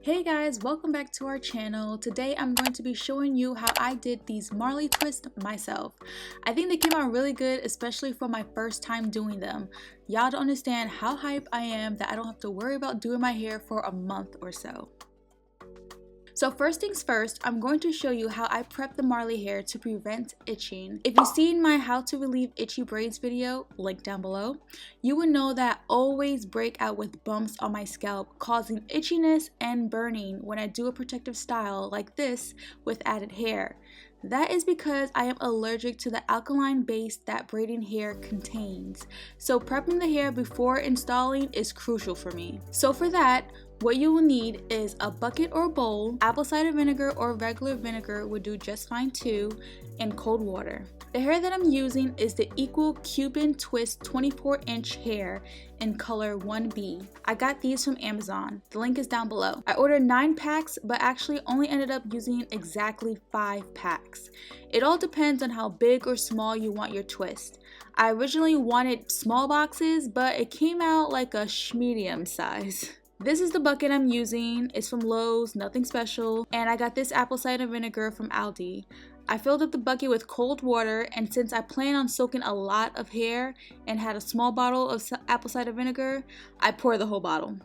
Hey guys, welcome back to our channel. Today I'm going to be showing you how I did these Marley Twists myself. I think they came out really good, especially for my first time doing them. Y'all don't understand how hype I am that I don't have to worry about doing my hair for a month or so. So first things first, I'm going to show you how I prep the Marley hair to prevent itching. If you've seen my how to relieve itchy braids video, link down below, you would know that I always break out with bumps on my scalp, causing itchiness and burning when I do a protective style like this with added hair. That is because I am allergic to the alkaline base that braiding hair contains. So prepping the hair before installing is crucial for me. So for that, what you will need is a bucket or bowl, apple cider vinegar or regular vinegar would do just fine too, and cold water. The hair that I'm using is the Equal Cuban Twist 24-inch hair in color 1B. I got these from Amazon. The link is down below. I ordered 9 packs, but actually only ended up using exactly 5 packs. It all depends on how big or small you want your twist. I originally wanted small boxes, but it came out like a medium size. This is the bucket I'm using. It's from Lowe's, nothing special, and I got this apple cider vinegar from Aldi. I filled up the bucket with cold water, and since I plan on soaking a lot of hair and had a small bottle of apple cider vinegar, I poured the whole bottle.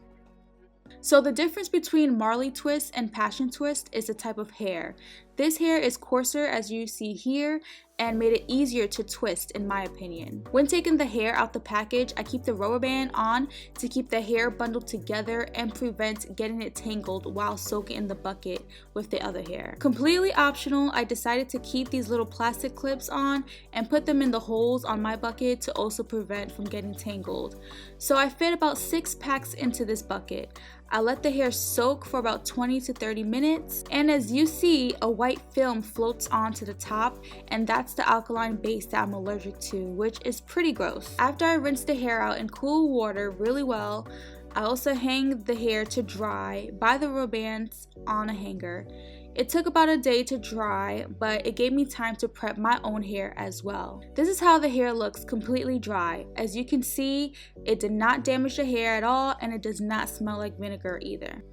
So the difference between Marley Twist and Passion Twist is the type of hair. This hair is coarser, as you see here, and made it easier to twist in my opinion. When taking the hair out the package, I keep the rubber band on to keep the hair bundled together and prevent getting it tangled while soaking in the bucket with the other hair. Completely optional, I decided to keep these little plastic clips on and put them in the holes on my bucket to also prevent from getting tangled. So I fit about 6 packs into this bucket. I let the hair soak for about 20 to 30 minutes, and as you see, a white film floats onto the top, and that's the alkaline base that I'm allergic to, which is pretty gross. After I rinse the hair out in cool water really well, I also hang the hair to dry by the rubber bands on a hanger. It took about a day to dry, but it gave me time to prep my own hair as well. This is how the hair looks completely dry. As you can see, it did not damage the hair at all, and it does not smell like vinegar either.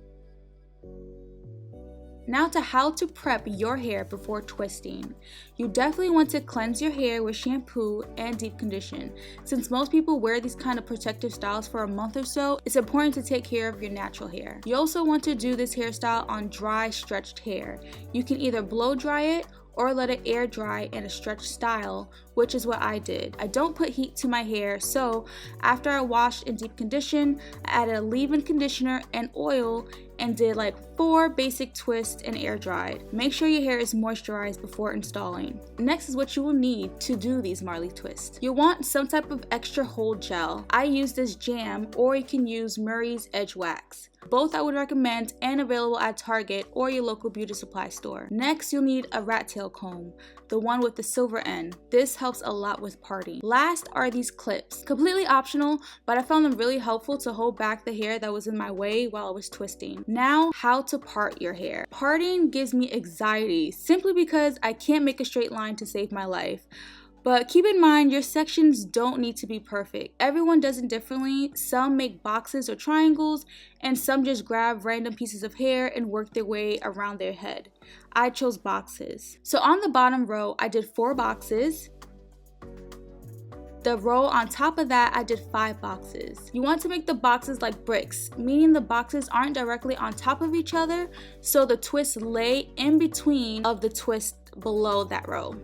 Now to how to prep your hair before twisting. You definitely want to cleanse your hair with shampoo and deep condition. Since most people wear these kind of protective styles for a month or so, it's important to take care of your natural hair. You also want to do this hairstyle on dry, stretched hair. You can either blow dry it or let it air dry in a stretched style, which is what I did. I don't put heat to my hair, so after I washed in deep condition, I added a leave-in conditioner and oil and did like 4 basic twists and air dried. Make sure your hair is moisturized before installing. Next is what you will need to do these Marley Twists. You'll want some type of extra hold gel. I use this jam, or you can use Murray's Edge Wax. Both I would recommend and available at Target or your local beauty supply store. Next, you'll need a rat tail comb, the one with the silver end. This helps a lot with parting. Last are these clips. Completely optional, but I found them really helpful to hold back the hair that was in my way while I was twisting. Now, how to part your hair. Parting gives me anxiety simply because I can't make a straight line to save my life. But keep in mind, your sections don't need to be perfect. Everyone does it differently. Some make boxes or triangles, and some just grab random pieces of hair and work their way around their head. I chose boxes. So on the bottom row, I did 4 boxes. The row on top of that, I did 5 boxes. You want to make the boxes like bricks, meaning the boxes aren't directly on top of each other, so the twists lay in between of the twist below that row.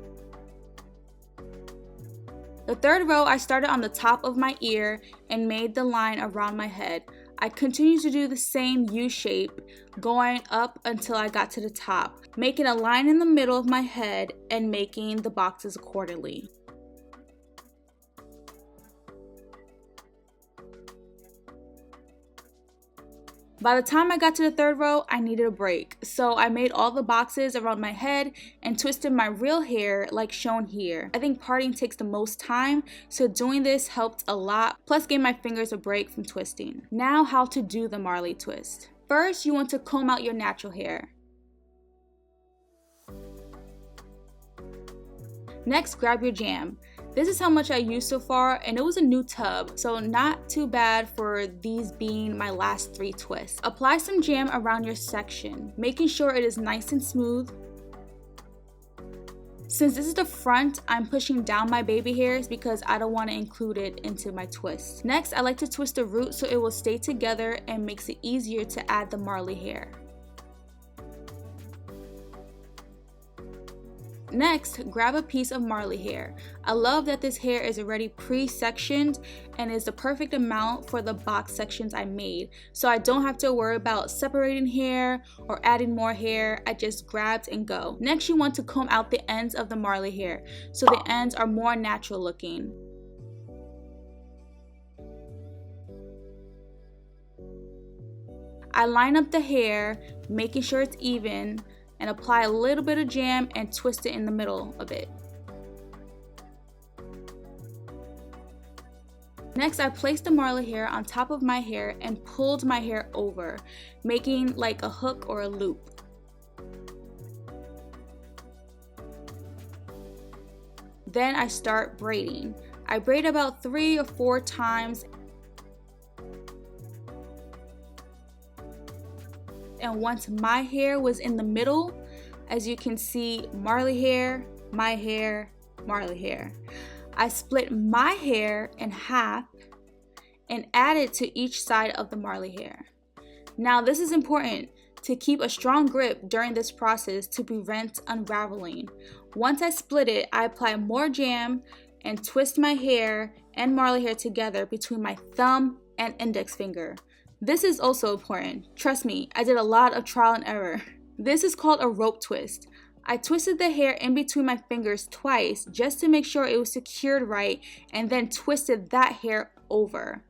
The third row, I started on the top of my ear and made the line around my head. I continued to do the same U shape, going up until I got to the top, making a line in the middle of my head and making the boxes accordingly. By the time I got to the third row, I needed a break, so I made all the boxes around my head and twisted my real hair like shown here. I think parting takes the most time, so doing this helped a lot, plus gave my fingers a break from twisting. Now how to do the Marley twist. First, you want to comb out your natural hair. Next, grab your jam. This is how much I used so far, and it was a new tub, so not too bad for these being my last 3 twists. Apply some jam around your section, making sure it is nice and smooth. Since this is the front, I'm pushing down my baby hairs because I don't want to include it into my twist. Next, I like to twist the root so it will stay together and makes it easier to add the Marley hair. Next, grab a piece of Marley hair. I love that this hair is already pre-sectioned and is the perfect amount for the box sections I made, so I don't have to worry about separating hair or adding more hair. I just grabbed and go. Next, you want to comb out the ends of the Marley hair so the ends are more natural looking. I line up the hair, making sure it's even, and apply a little bit of jam and twist it in the middle a bit. Next, I placed the Marley hair on top of my hair and pulled my hair over, making like a hook or a loop. Then I start braiding. I braid about 3 or 4 times. And once my hair was in the middle, as you can see, Marley hair, my hair, Marley hair. I split my hair in half and added to each side of the Marley hair. Now this is important to keep a strong grip during this process to prevent unraveling. Once I split it, I apply more jam and twist my hair and Marley hair together between my thumb and index finger. This is also important. Trust me, I did a lot of trial and error. This is called a rope twist. I twisted the hair in between my fingers twice just to make sure it was secured right, and then twisted that hair over.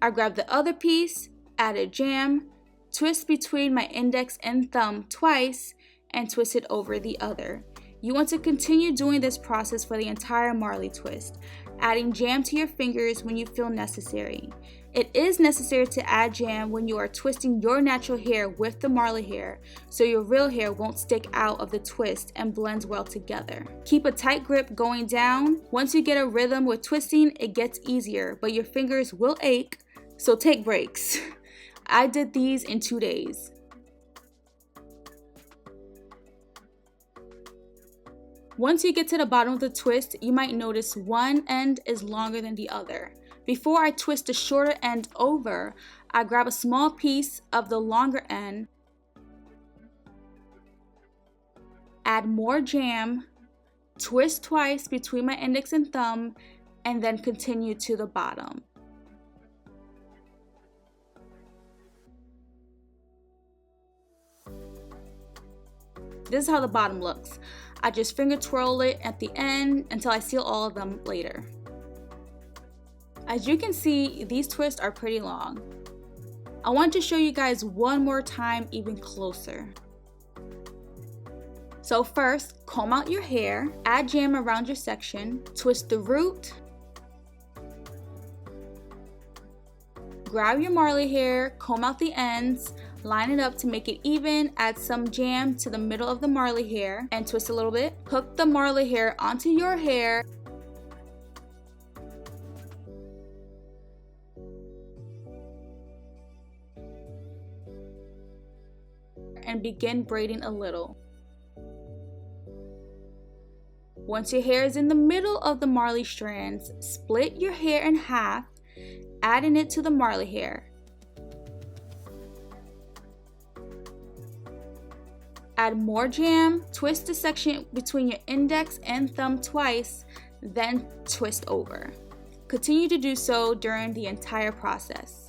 I grabbed the other piece, added jam, twist between my index and thumb twice, and twist it over the other. You want to continue doing this process for the entire Marley twist, adding jam to your fingers when you feel necessary. It is necessary to add jam when you are twisting your natural hair with the Marley hair, so your real hair won't stick out of the twist and blends well together. Keep a tight grip going down. Once you get a rhythm with twisting, it gets easier, but your fingers will ache, so take breaks. I did these in 2 days. Once you get to the bottom of the twist, you might notice one end is longer than the other. Before I twist the shorter end over, I grab a small piece of the longer end, add more jam, twist twice between my index and thumb, and then continue to the bottom. This is how the bottom looks. I just finger twirl it at the end until I seal all of them later. As you can see, these twists are pretty long. I want to show you guys one more time even closer. So first, comb out your hair, add jam around your section, twist the root, grab your Marley hair, comb out the ends, line it up to make it even, add some jam to the middle of the Marley hair and twist a little bit. Hook the Marley hair onto your hair. And begin braiding a little. Once your hair is in the middle of the Marley strands, split your hair in half, adding it to the Marley hair. Add more jam, twist the section between your index and thumb twice, then twist over. Continue to do so during the entire process.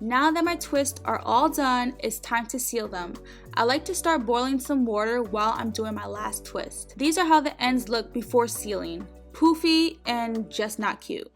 Now that my twists are all done, it's time to seal them. I like to start boiling some water while I'm doing my last twist. These are how the ends look before sealing. Poofy and just not cute.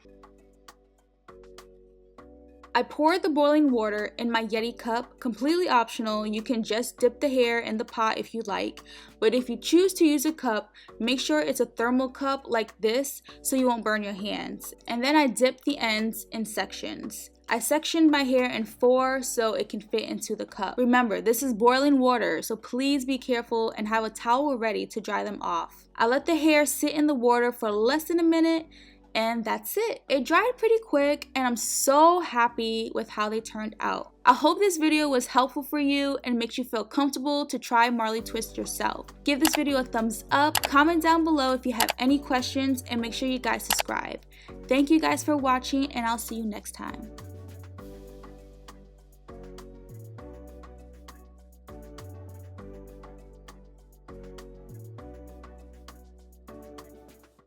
I poured the boiling water in my Yeti cup, completely optional. You can just dip the hair in the pot if you like, but if you choose to use a cup, make sure it's a thermal cup like this so you won't burn your hands. And then I dipped the ends in sections. I sectioned my hair in 4 so it can fit into the cup. Remember, this is boiling water, so please be careful and have a towel ready to dry them off. I let the hair sit in the water for less than a minute, and that's it. It dried pretty quick and I'm so happy with how they turned out. I hope this video was helpful for you and makes you feel comfortable to try Marley Twist yourself. Give this video a thumbs up, comment down below if you have any questions, and make sure you guys subscribe. Thank you guys for watching, and I'll see you next time.